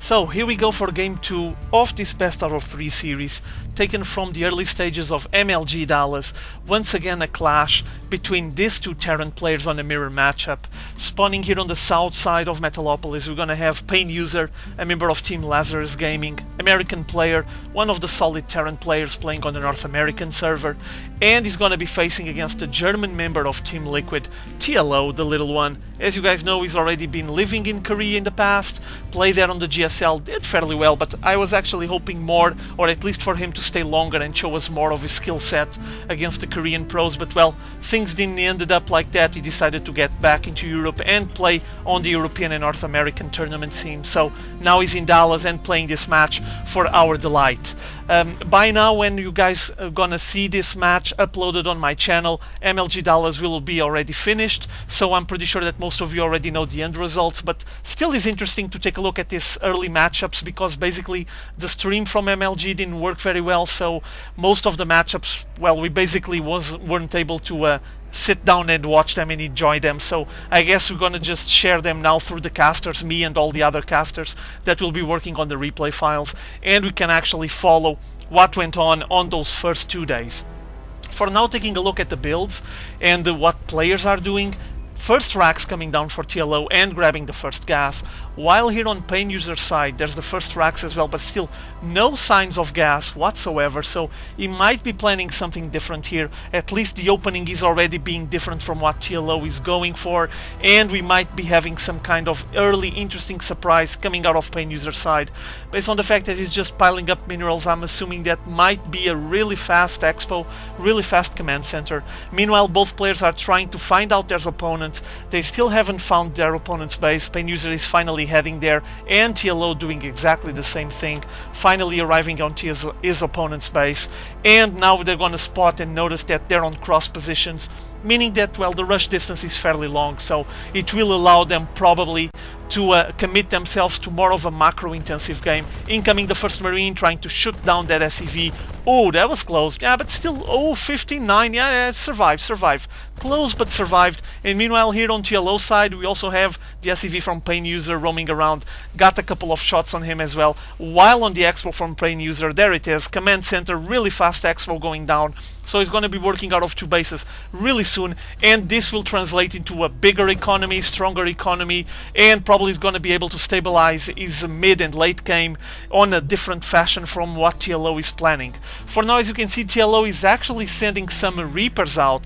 So here we go for game 2 of this best out of 3 series, taken from the early stages of MLG Dallas. Once again a clash between these two Terran players on a mirror matchup. Spawning here on the south side of Metalopolis, we're gonna have MainUser, a member of Team Lazarus Gaming, American player, one of the solid Terran players playing on the North American server, and he's gonna be facing against a German member of Team LiquidTLO, TheLittleOne. As you guys know, he's already been living in Korea in the past, played there on the GSL, did fairly well, but I was actually hoping more, or at least for him to stay longer and show us more of his skill set against the Korean pros, but well, things didn't end up like that. He decided to get back into Europe and play on the European and North American tournament scene, so now he's in Dallas and playing this match for our delight. By now, when you guys are gonna see this match uploaded on my channel, MLG Dallas will be already finished, so I'm pretty sure that most of you already know the end results, but still is interesting to take a look at these early matchups, because basically the stream from MLG didn't work very well, so most of the matchups, well, we basically weren't able to sit down and watch them and enjoy them, so I guess we're gonna just share them now through the casters, me and all the other casters that will be working on the replay files, and we can actually follow what went on those first 2 days. For now, taking a look at the builds and what players are doing. First racks coming down for TLO and grabbing the first gas, while here on MainUser side there's the first racks as well, but still no signs of gas whatsoever, so he might be planning something different here. At least the opening is already being different from what TLO is going for, and we might be having some kind of early interesting surprise coming out of MainUser side. Based on the fact that he's just piling up minerals, I'm assuming that might be a really fast expo, really fast command center. Meanwhile, both players are trying to find out their opponents. They still haven't found their opponent's base. MainUser is finally heading there, and TLO doing exactly the same thing, finally arriving on his opponent's base, and now they're going to spot and notice that they're on cross positions, meaning that, well, the rush distance is fairly long, so it will allow them probably to commit themselves to more of a macro intensive game. Incoming the first Marine, trying to shoot down that SCV. Oh, that was close. Yeah, but still, oh, 59. Yeah, survived. Close, but survived. And meanwhile, here on TLO side, we also have the SCV from MainUser roaming around. Got a couple of shots on him as well. While on the expo from MainUser, there it is. Command center, really fast expo going down. So he's going to be working out of 2 bases really soon, and this will translate into a bigger economy, stronger economy, and probably is going to be able to stabilize his mid and late game on a different fashion from what TLO is planning. For now, as you can see, TLO is actually sending some Reapers out.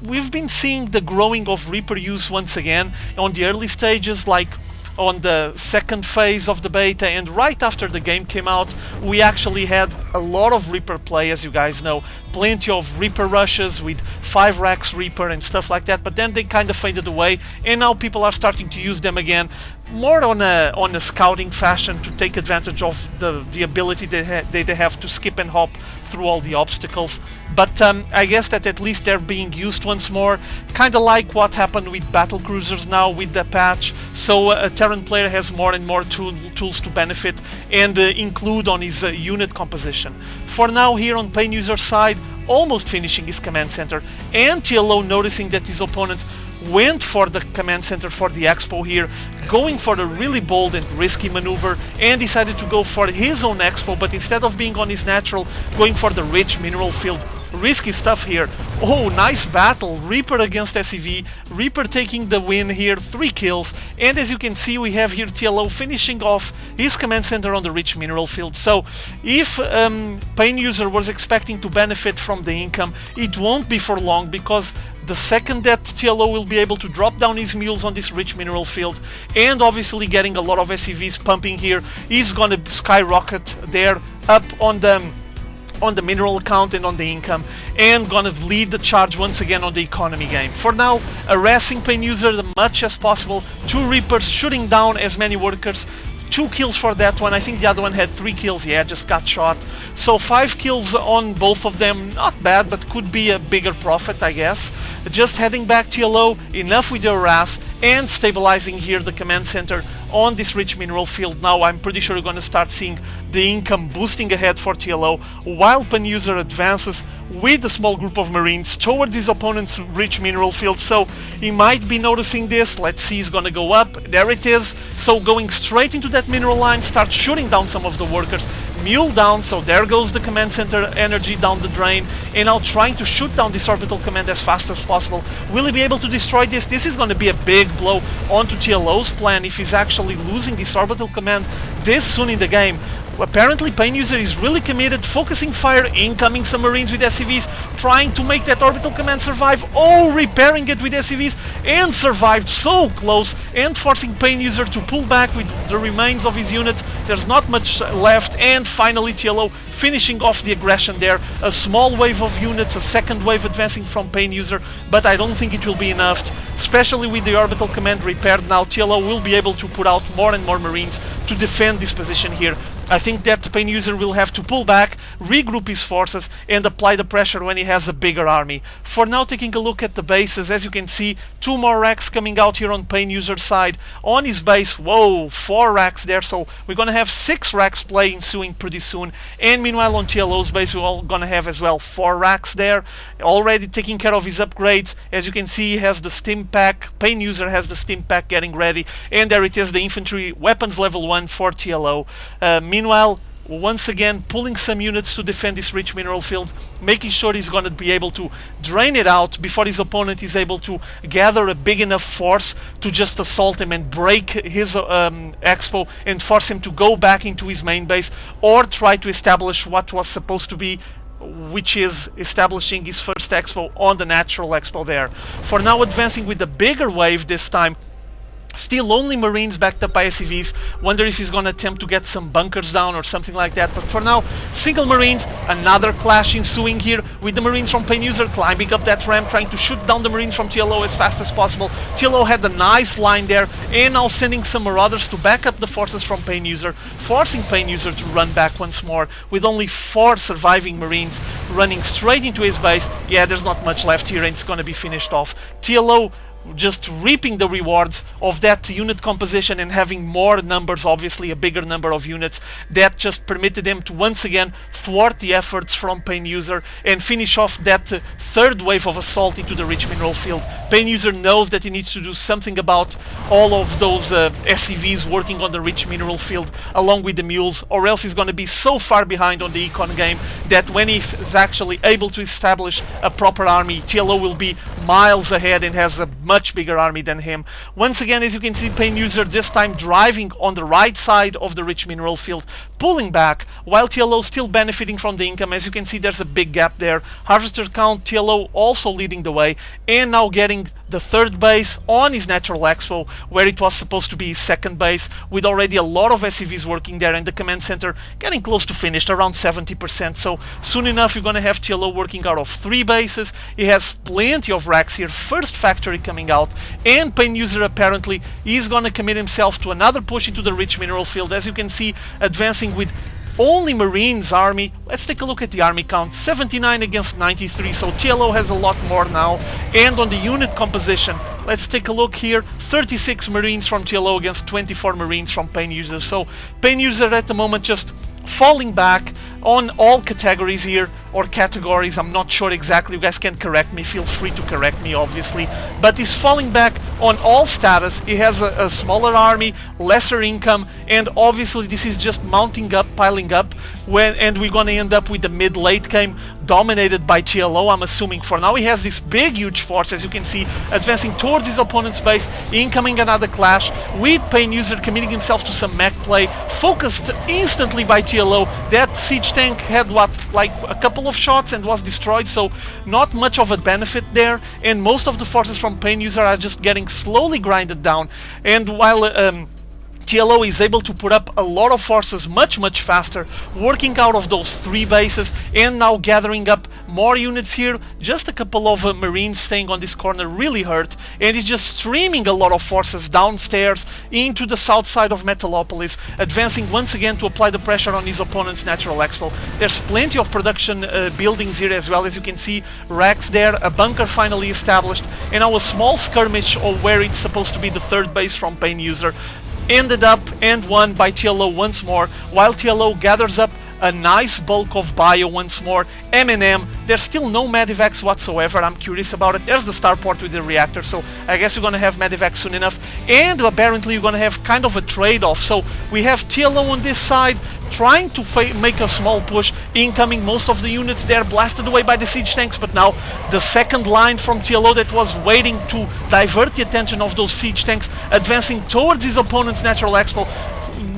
We've been seeing the growing of Reaper use once again on the early stages, like on the second phase of the beta, and right after the game came out, we actually had a lot of Reaper play, as you guys know. Plenty of Reaper rushes with 5 racks Reaper and stuff like that, but then they kind of faded away, and now people are starting to use them again, more on a scouting fashion, to take advantage of the ability they have to skip and hop through all the obstacles. But I guess that at least they're being used once more, kind of like what happened with battle cruisers now with the patch. So a Terran player has more and more tools to benefit and include on his unit composition. For now, here on MainUser side, almost finishing his command center, and TLO noticing that his opponent went for the command center for the expo here, going for the really bold and risky maneuver, and decided to go for his own expo, but instead of being on his natural, going for the rich mineral field. Risky stuff here. Oh, nice battle. Reaper against SCV. Reaper taking the win here, 3 kills, and as you can see, we have here TLO finishing off his command center on the rich mineral field. So if MainUser was expecting to benefit from the income, it won't be for long, because the second that TLO will be able to drop down his mules on this rich mineral field, and obviously getting a lot of SCVs pumping here, he's gonna skyrocket there up on the mineral account and on the income, and gonna lead the charge once again on the economy game. For now, harassing MainUser as much as possible. 2 Reapers shooting down as many workers. 2 kills for that one. I think the other one had 3 kills. Yeah, just got shot. So 5 kills on both of them. Not bad, but could be a bigger profit, I guess. Just heading back to TLO, enough with the harass, and stabilizing here the command center on this rich mineral field. Now I'm pretty sure you're going to start seeing the income boosting ahead for TLO, while PainUser advances with a small group of Marines towards his opponent's rich mineral field. So he might be noticing this. Let's see, he's gonna go up. There it is. So going straight into that mineral line, start shooting down some of the workers. Mule down, so there goes the command center energy down the drain, and now trying to shoot down this orbital command as fast as possible. Will he be able to destroy this? This is going to be a big blow onto TLO's plan if he's actually losing this orbital command this soon in the game. Apparently PainUser is really committed, focusing fire, incoming some Marines with SCVs, trying to make that orbital command survive. Oh, repairing it with SCVs, and survived so close, and forcing PainUser to pull back with the remains of his units. There's not much left, and finally TLO finishing off the aggression there. A small wave of units, a second wave advancing from PainUser, but I don't think it will be enough. Especially with the orbital command repaired now, TLO will be able to put out more and more Marines to defend this position here. I think that PainUser will have to pull back, regroup his forces, and apply the pressure when he has a bigger army. For now, taking a look at the bases, as you can see, 2 more racks coming out here on PainUser's side. On his base, whoa, 4 racks there, so we're gonna have 6 racks play ensuing pretty soon. And meanwhile on TLO's base, we're all gonna have as well 4 racks there, already taking care of his upgrades. As you can see, he has the stim pack, PainUser has the stim pack getting ready, and there it is, the infantry weapons level 1 for TLO. Meanwhile, once again pulling some units to defend this rich mineral field, making sure he's going to be able to drain it out before his opponent is able to gather a big enough force to just assault him and break his expo and force him to go back into his main base, or try to establish what was supposed to be, which is establishing his first expo on the natural expo there. For now, advancing with the bigger wave this time. Still only Marines backed up by SCVs. Wonder if he's gonna attempt to get some bunkers down or something like that. But for now, single Marines. Another clash ensuing here with the Marines from PainUser climbing up that ramp, trying to shoot down the Marines from TLO as fast as possible. TLO had a nice line there, and now sending some Marauders to back up the forces from PainUser, forcing PainUser to run back once more, with only 4 surviving Marines running straight into his base. Yeah, there's not much left here, and it's gonna be finished off. TLO just reaping the rewards of that unit composition and having more numbers, obviously a bigger number of units, that just permitted them to once again thwart the efforts from PainUser and finish off that third wave of assault into the rich mineral field. PainUser knows that he needs to do something about all of those SCVs working on the rich mineral field along with the mules, or else he's going to be so far behind on the econ game that when he is actually able to establish a proper army, TLO will be miles ahead and has a much bigger army than him. Once again, as you can see, PainUser this time driving on the right side of the rich mineral field, pulling back, while TLO still benefiting from the income. As you can see, there's a big gap there. Harvester count, TLO also leading the way, and now getting the third base on his natural expo, where it was supposed to be his second base, with already a lot of SCVs working there, and the command center getting close to finished, around 70%. So soon enough, you're going to have TLO working out of 3 bases. He has plenty of racks here, first factory coming out, and PainUser apparently is going to commit himself to another push into the rich mineral field. As you can see, advancing with only Marines army. Let's take a look at the army count, 79 against 93, so TLO has a lot more now. And on the unit composition, let's take a look here, 36 Marines from TLO against 24 Marines from PainUser. So PainUser at the moment just falling back on all categories here, or categories, I'm not sure exactly, you guys can correct me, feel free to correct me obviously, but he's falling back on all status. He has a smaller army, lesser income, and obviously this is just mounting up, piling up, and we're gonna end up with the mid-late game dominated by TLO, I'm assuming. For now he has this big huge force, as you can see, advancing towards his opponent's base, incoming another clash, with PainUser committing himself to some mech play, focused instantly by TLO. That siege tank had what, like a couple of shots and was destroyed, so not much of a benefit there, and most of the forces from PainUser are just getting slowly grinded down. And while TLO is able to put up a lot of forces much faster, working out of those 3 bases, and now gathering up more units here. Just a couple of Marines staying on this corner really hurt, and he's just streaming a lot of forces downstairs into the south side of Metalopolis, advancing once again to apply the pressure on his opponent's natural expo. There's plenty of production buildings here as well, as you can see, racks there, a bunker finally established, and now a small skirmish of where it's supposed to be the third base from PainUser. ended up and won by TLO once more, while TLO gathers up a nice bulk of bio once more. M&M, there's still no medivacs whatsoever. I'm curious about it. There's the starport with the reactor, so I guess you're gonna have medivacs soon enough. And apparently you're gonna have kind of a trade-off. So we have TLO on this side trying to make a small push, incoming most of the units there, blasted away by the siege tanks, but now the second line from TLO that was waiting to divert the attention of those siege tanks, advancing towards his opponent's natural expo.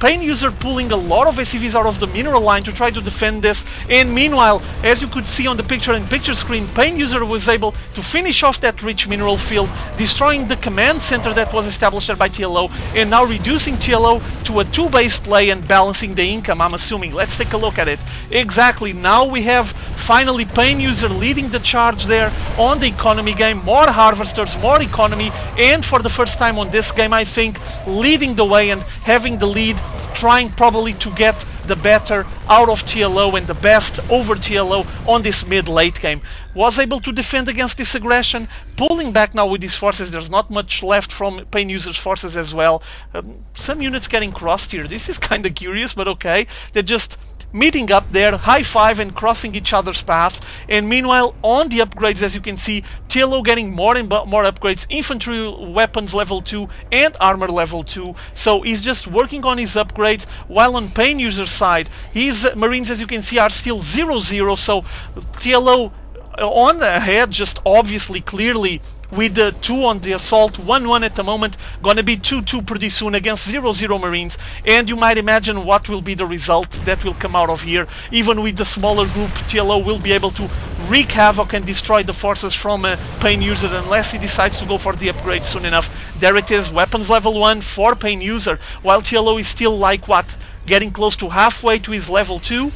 MLG pulling a lot of SCVs out of the mineral line to try to defend this, and meanwhile, as you could see on the picture screen, MLG was able to finish off that rich mineral field, destroying the command center that was established there by TLO, and now reducing TLO to a 2-base play and balancing the income, I'm assuming. Let's take a look at it. Exactly, now we have finally MLG leading the charge there on the economy game, more harvesters, more economy, and for the first time on this game, I think, leading the way and having the lead, trying probably to get the better out of TLO and the best over TLO on this mid-late game. Was able to defend against this aggression, pulling back now with these forces. There's not much left from MLG's forces as well. Some units getting crossed here. This is kind of curious, but okay. They're just meeting up there, high five and crossing each other's path. And meanwhile, on the upgrades, as you can see, TLO getting more and more upgrades, infantry weapons level 2 and armor level 2. So he's just working on his upgrades, while on MLG's side, his marines, as you can see, are still 0-0. So TLO on ahead, just obviously, clearly, with 2 on the assault, 1-1 at the moment, gonna be 2-2 pretty soon against 0-0 Marines, and you might imagine what will be the result that will come out of here. Even with the smaller group, TLO will be able to wreak havoc and destroy the forces from MLG unless he decides to go for the upgrade soon enough. There it is, weapons level 1 for MLG, while TLO is still like what, getting close to halfway to his level 2.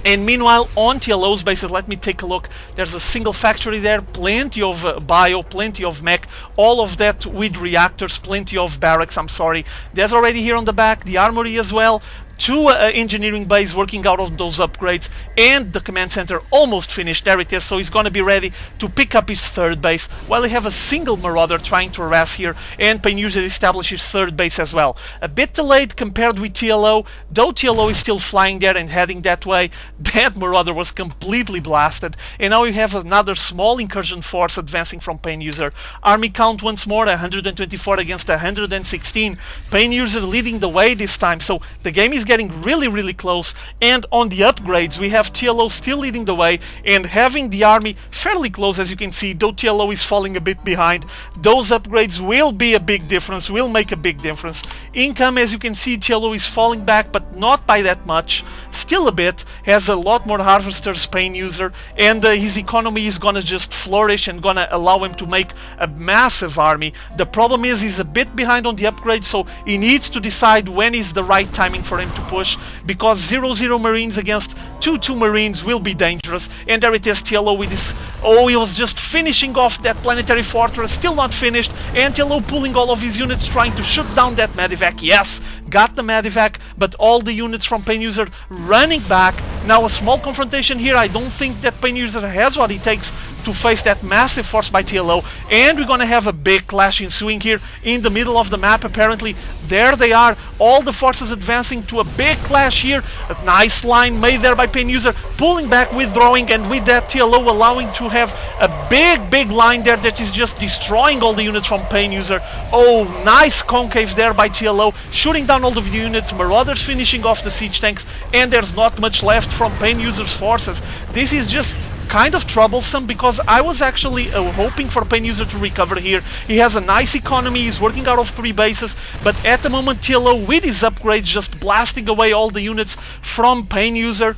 And meanwhile, on TLO's bases, let me take a look. There's a single factory there, plenty of bio, plenty of mech, all of that with reactors, plenty of barracks, I'm sorry. There's already here on the back, the armory as well. 2 engineering bays working out of those upgrades, and the command center almost finished. There it is, so he's gonna be ready to pick up his 3rd base, while they have a single marauder trying to harass here, and MLG establishes 3rd base as well. A bit delayed compared with TLO, though TLO is still flying there and heading that way. That marauder was completely blasted, and now we have another small incursion force advancing from MLG. Army count once more, 124 against 116. MLG leading the way this time, so the game is getting really close. And on the upgrades, we have TLO still leading the way and having the army fairly close, as you can see, though TLO is falling a bit behind. Those upgrades will be a big difference, will make a big difference. Income, as you can see, TLO is falling back, but not by that much, still a bit, has a lot more harvesters, MLG, and his economy is gonna just flourish and gonna allow him to make a massive army. The problem is he's a bit behind on the upgrades, so he needs to decide when is the right timing for him to push, because 0-0 Marines against 2-2 Marines will be dangerous. And there it is, TLO with this, oh, he was just finishing off that planetary fortress, still not finished, and TLO pulling all of his units trying to shoot down that medivac. Yes, got the medivac, but all the units from MLG running back. Now a small confrontation here. I don't think that MLG has what it takes to face that massive force by TLO, and we're gonna have a big clash ensuing here in the middle of the map. Apparently there they are, all the forces advancing to a big clash here. A nice line made there by MLG, pulling back, withdrawing, and with that TLO allowing to have a big line there that is just destroying all the units from MLG. Oh, nice concave there by TLO, shooting down all of the units, marauders finishing off the siege tanks, and there's not much left from MLG's forces. This is just kind of troublesome, because I was actually hoping for MLG to recover here. He has a nice economy, he's working out of 3 bases, but at the moment TLO with his upgrades just blasting away all the units from MLG.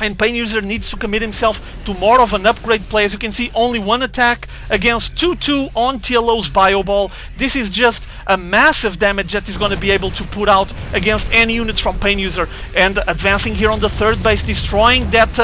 And MLG needs to commit himself to more of an upgrade play. As you can see, only 1 attack against 2-2 on TLO's bio ball. This is just a massive damage that he's going to be able to put out against any units from MLG. And advancing here on the 3rd base, destroying that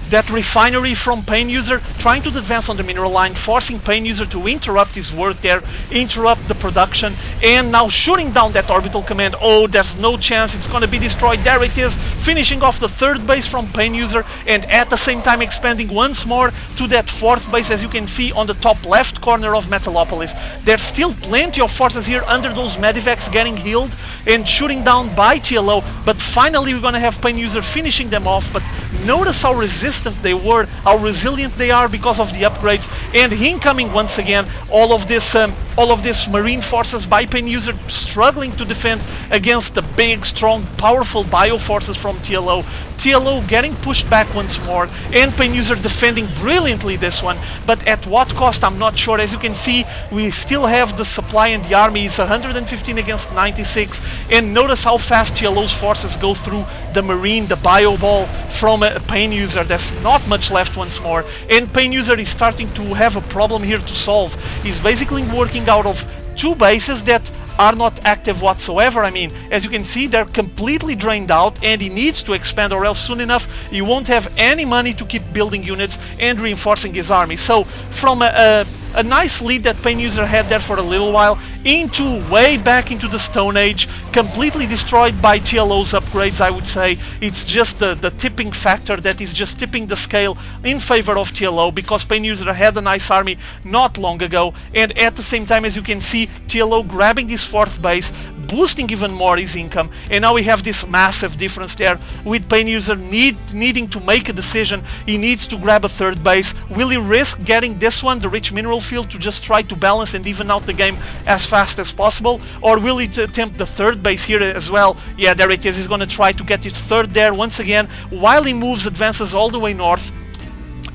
that refinery from PainUser, trying to advance on the mineral line, forcing PainUser to interrupt his work there, interrupt the production, and now shooting down that orbital command. Oh, there's no chance, it's gonna be destroyed. There it is, finishing off the third base from PainUser, and at the same time expanding once more to that fourth base, as you can see on the top left corner of Metalopolis. There's still plenty of forces here under those medivacs getting healed and shooting down by TLO, but finally we're gonna have PainUser finishing them off. But notice how resistant they were, how resilient they are because of the upgrades, and incoming once again all of this marine forces by PainUser, struggling to defend against the big, strong, powerful bio forces from TLO. TLO getting pushed back once more, and PainUser defending brilliantly this one, but at what cost I'm not sure. As you can see, we still have the supply and the army is 115 against 96, and notice how fast TLO's forces go through the marine, the bio ball from PainUser. There's not much left once more, and PainUser is starting to have a problem here to solve. He's basically working out of two bases that are not active whatsoever. I mean, as you can see, they're completely drained out, and he needs to expand, or else soon enough he won't have any money to keep building units and reinforcing his army. So from a nice lead that PainUser had there for a little while, into way back into the Stone Age, completely destroyed by TLO's upgrades. I would say it's just the tipping factor that is just tipping the scale in favor of TLO, because PainUser had a nice army not long ago, and at the same time, as you can see, TLO grabbing this fourth base, boosting even more his income, and now we have this massive difference there with PainUser needing to make a decision. He needs to grab a third base. Will he risk getting this one, the rich mineral field, to just try to balance and even out the game as fast as possible, or will he attempt the third base here as well? Yeah, there it is. He's going to try to get his third there once again, while he advances all the way north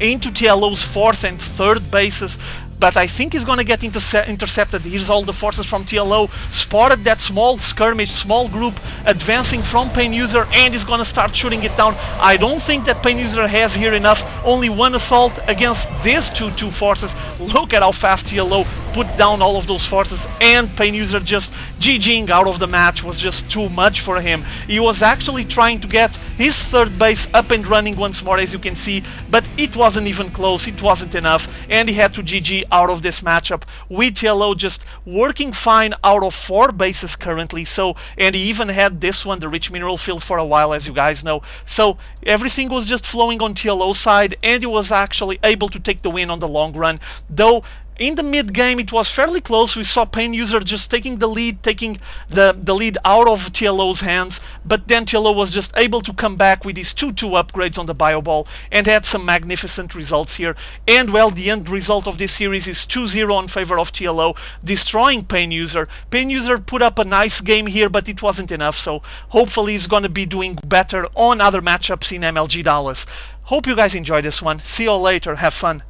into TLO's fourth and third bases. But I think he's going to get intercepted. Here's all the forces from TLO, spotted that small skirmish, small group advancing from PainUser, and he's going to start shooting it down. I don't think that PainUser has here enough. Only one assault against these two forces. Look at how fast TLO put down all of those forces, and PainUser just GGing out of the match was just too much for him. He was actually trying to get his third base up and running once more, as you can see, but it wasn't even close. It wasn't enough, and he had to GG out of this matchup, with TLO just working fine out of 4 bases currently. So, and he even had this one, the rich mineral field, for a while, as you guys know. So everything was just flowing on TLO side, and he was actually able to take the win on the long run. Though in the mid game it was fairly close. We saw PainUser just taking the lead, taking the lead out of TLO's hands, but then TLO was just able to come back with his 2-2 upgrades on the bio ball and had some magnificent results here. And well, the end result of this series is 2-0 in favor of TLO, destroying PainUser. PainUser put up a nice game here, but it wasn't enough, so hopefully he's going to be doing better on other matchups in MLG Dallas. Hope you guys enjoyed this one. See you all later. Have fun.